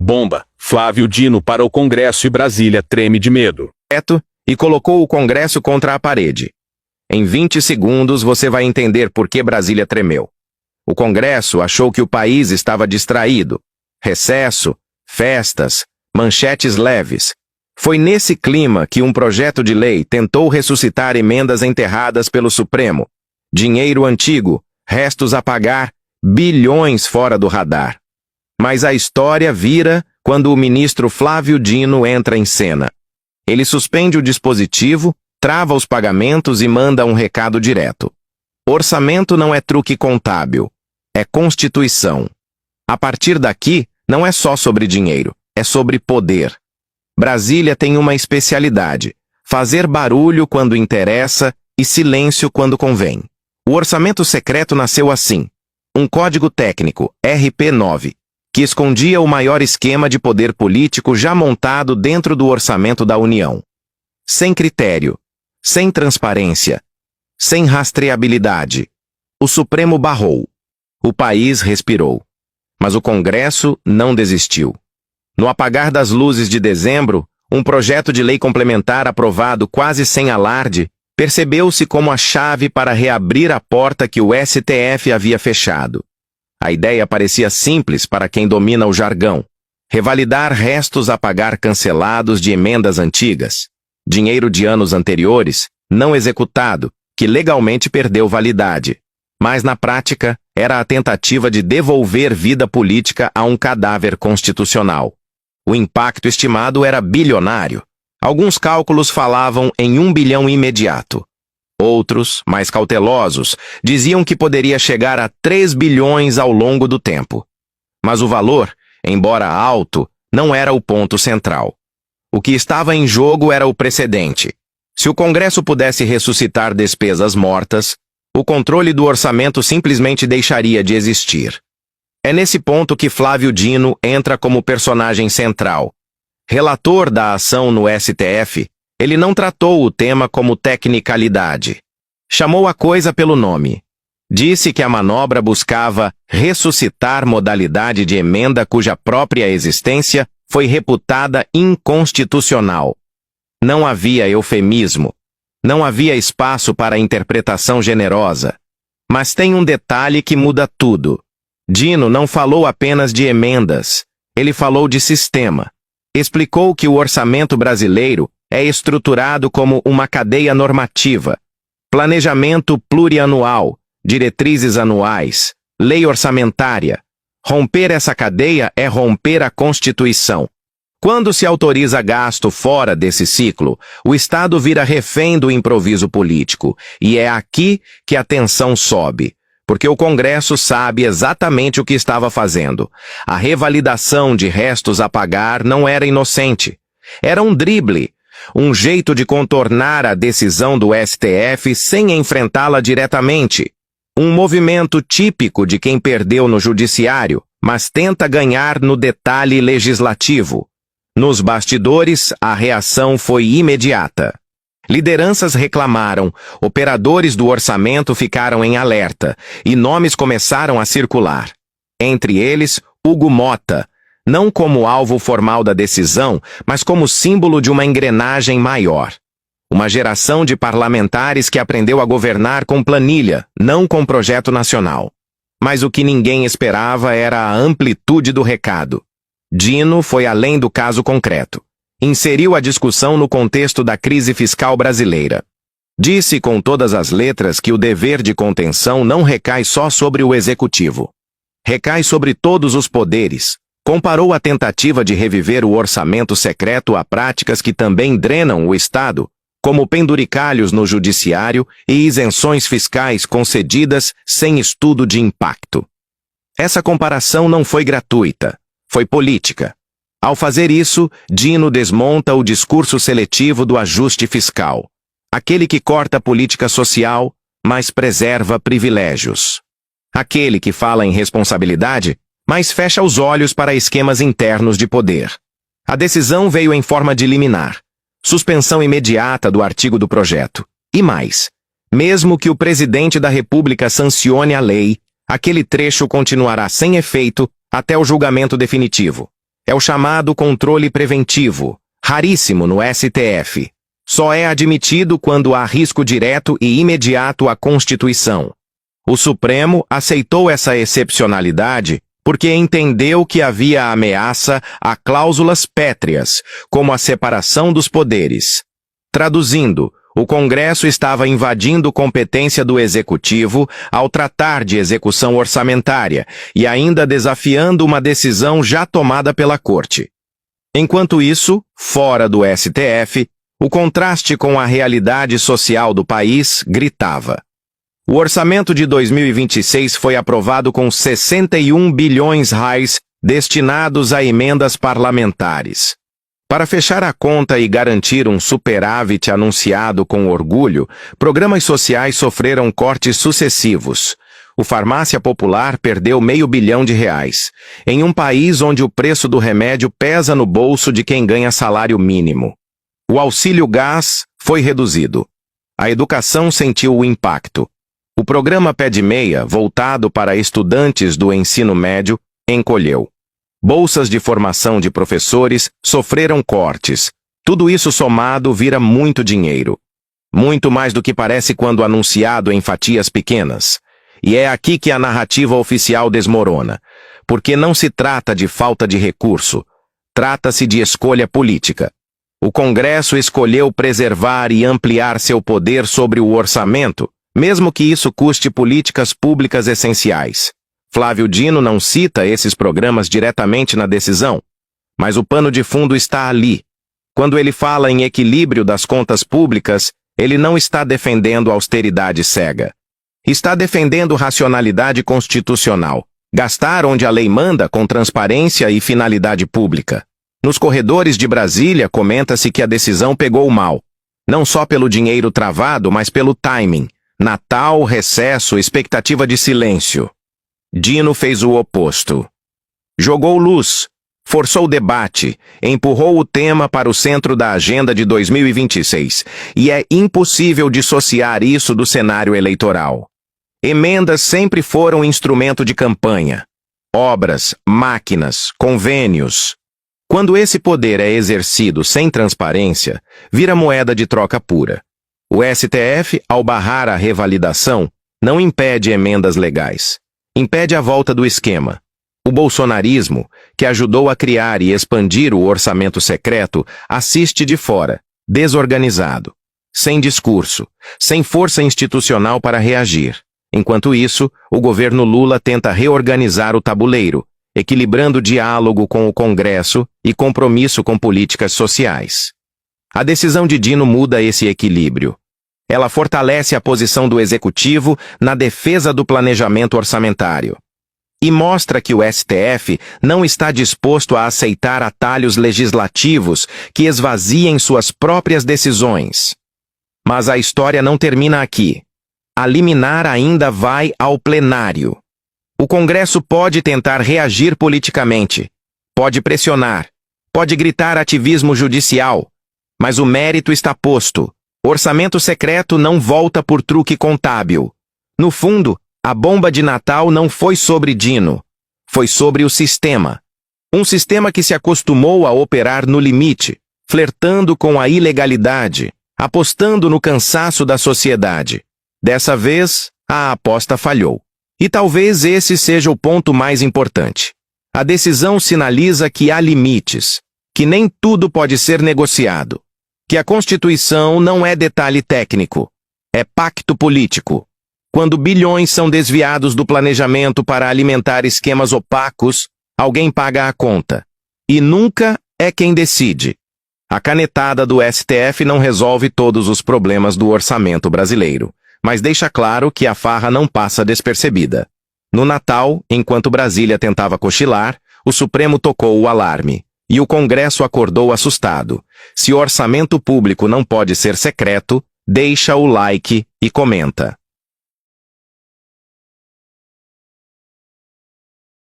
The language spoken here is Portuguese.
Bomba, Flávio Dino para o Congresso e Brasília treme de medo. E colocou o Congresso contra a parede. Em 20 segundos você vai entender por que Brasília tremeu. O Congresso achou que o país estava distraído. Recesso, festas, manchetes leves. Foi nesse clima que um projeto de lei tentou ressuscitar emendas enterradas pelo Supremo. Dinheiro antigo, restos a pagar, bilhões fora do radar. Mas a história vira quando o ministro Flávio Dino entra em cena. Ele suspende o dispositivo, trava os pagamentos e manda um recado direto. Orçamento não é truque contábil, é Constituição. A partir daqui, não é só sobre dinheiro, é sobre poder. Brasília tem uma especialidade: fazer barulho quando interessa e silêncio quando convém. O orçamento secreto nasceu assim: um código técnico, RP9, que escondia o maior esquema de poder político já montado dentro do orçamento da União. Sem critério, sem transparência, sem rastreabilidade. O Supremo barrou. O país respirou. Mas o Congresso não desistiu. No apagar das luzes de dezembro, um projeto de lei complementar aprovado quase sem alarde percebeu-se como a chave para reabrir a porta que o STF havia fechado. A ideia parecia simples para quem domina o jargão: revalidar restos a pagar cancelados de emendas antigas, dinheiro de anos anteriores, não executado, que legalmente perdeu validade. Mas na prática, era a tentativa de devolver vida política a um cadáver constitucional. O impacto estimado era bilionário. Alguns cálculos falavam em 1 bilhão imediato. Outros, mais cautelosos, diziam que poderia chegar a 3 bilhões ao longo do tempo. Mas o valor, embora alto, não era o ponto central. O que estava em jogo era o precedente. Se o Congresso pudesse ressuscitar despesas mortas, o controle do orçamento simplesmente deixaria de existir. É nesse ponto que Flávio Dino entra como personagem central. Relator da ação no STF, ele não tratou o tema como tecnicalidade. Chamou a coisa pelo nome. Disse que a manobra buscava ressuscitar modalidade de emenda cuja própria existência foi reputada inconstitucional. Não havia eufemismo. Não havia espaço para interpretação generosa. Mas tem um detalhe que muda tudo. Dino não falou apenas de emendas. Ele falou de sistema. Explicou que o orçamento brasileiro é estruturado como uma cadeia normativa: planejamento plurianual, diretrizes anuais, lei orçamentária. Romper essa cadeia é romper a Constituição. Quando se autoriza gasto fora desse ciclo, o Estado vira refém do improviso político, e é aqui que a tensão sobe, porque o Congresso sabe exatamente o que estava fazendo. A revalidação de restos a pagar não era inocente. Era um drible, um jeito de contornar a decisão do STF sem enfrentá-la diretamente. Um movimento típico de quem perdeu no judiciário, mas tenta ganhar no detalhe legislativo. Nos bastidores, a reação foi imediata. Lideranças reclamaram, operadores do orçamento ficaram em alerta, e nomes começaram a circular. Entre eles, Hugo Mota, não como alvo formal da decisão, mas como símbolo de uma engrenagem maior. Uma geração de parlamentares que aprendeu a governar com planilha, não com projeto nacional. Mas o que ninguém esperava era a amplitude do recado. Dino foi além do caso concreto. Inseriu a discussão no contexto da crise fiscal brasileira. Disse com todas as letras que o dever de contenção não recai só sobre o executivo. Recai sobre todos os poderes. Comparou a tentativa de reviver o orçamento secreto a práticas que também drenam o Estado, como penduricalhos no judiciário e isenções fiscais concedidas sem estudo de impacto. Essa comparação não foi gratuita, foi política. Ao fazer isso, Dino desmonta o discurso seletivo do ajuste fiscal, aquele que corta a política social, mas preserva privilégios. Aquele que fala em responsabilidade, mas fecha os olhos para esquemas internos de poder. A decisão veio em forma de liminar, suspensão imediata do artigo do projeto. E mais, mesmo que o presidente da República sancione a lei, aquele trecho continuará sem efeito até o julgamento definitivo. É o chamado controle preventivo, raríssimo no STF. Só é admitido quando há risco direto e imediato à Constituição. O Supremo aceitou essa excepcionalidade porque entendeu que havia ameaça a cláusulas pétreas, como a separação dos poderes. Traduzindo, o Congresso estava invadindo competência do Executivo ao tratar de execução orçamentária e ainda desafiando uma decisão já tomada pela Corte. Enquanto isso, fora do STF, o contraste com a realidade social do país gritava. O orçamento de 2026 foi aprovado com 61 bilhões reais destinados a emendas parlamentares. Para fechar a conta e garantir um superávit anunciado com orgulho, programas sociais sofreram cortes sucessivos. O Farmácia Popular perdeu R$500 milhão, em um país onde o preço do remédio pesa no bolso de quem ganha salário mínimo. O auxílio gás foi reduzido. A educação sentiu o impacto. O programa Pé de Meia, voltado para estudantes do ensino médio, encolheu. Bolsas de formação de professores sofreram cortes. Tudo isso somado vira muito dinheiro. Muito mais do que parece quando anunciado em fatias pequenas. E é aqui que a narrativa oficial desmorona. Porque não se trata de falta de recurso. Trata-se de escolha política. O Congresso escolheu preservar e ampliar seu poder sobre o orçamento, mesmo que isso custe políticas públicas essenciais. Flávio Dino não cita esses programas diretamente na decisão, mas o pano de fundo está ali. Quando ele fala em equilíbrio das contas públicas, ele não está defendendo austeridade cega. Está defendendo racionalidade constitucional. Gastar onde a lei manda com transparência e finalidade pública. Nos corredores de Brasília, comenta-se que a decisão pegou mal. Não só pelo dinheiro travado, mas pelo timing. Natal, recesso, expectativa de silêncio. Dino fez o oposto. Jogou luz, forçou o debate, empurrou o tema para o centro da agenda de 2026, e é impossível dissociar isso do cenário eleitoral. Emendas sempre foram instrumento de campanha. Obras, máquinas, convênios. Quando esse poder é exercido sem transparência, vira moeda de troca pura. O STF, ao barrar a revalidação, não impede emendas legais. Impede a volta do esquema. O bolsonarismo, que ajudou a criar e expandir o orçamento secreto, assiste de fora, desorganizado, sem discurso, sem força institucional para reagir. Enquanto isso, o governo Lula tenta reorganizar o tabuleiro, equilibrando diálogo com o Congresso e compromisso com políticas sociais. A decisão de Dino muda esse equilíbrio. Ela fortalece a posição do Executivo na defesa do planejamento orçamentário. E mostra que o STF não está disposto a aceitar atalhos legislativos que esvaziem suas próprias decisões. Mas a história não termina aqui. A liminar ainda vai ao plenário. O Congresso pode tentar reagir politicamente, pode pressionar, pode gritar ativismo judicial, mas o mérito está posto. Orçamento secreto não volta por truque contábil. No fundo, a bomba de Natal não foi sobre Dino, foi sobre o sistema. Um sistema que se acostumou a operar no limite, flertando com a ilegalidade, apostando no cansaço da sociedade. Dessa vez, a aposta falhou. E talvez esse seja o ponto mais importante. A decisão sinaliza que há limites, que nem tudo pode ser negociado, que a Constituição não é detalhe técnico, é pacto político. Quando bilhões são desviados do planejamento para alimentar esquemas opacos, alguém paga a conta. E nunca é quem decide. A canetada do STF não resolve todos os problemas do orçamento brasileiro, mas deixa claro que a farra não passa despercebida. No Natal, enquanto Brasília tentava cochilar, o Supremo tocou o alarme, e o Congresso acordou assustado. Se o orçamento público não pode ser secreto, deixa o like e comenta.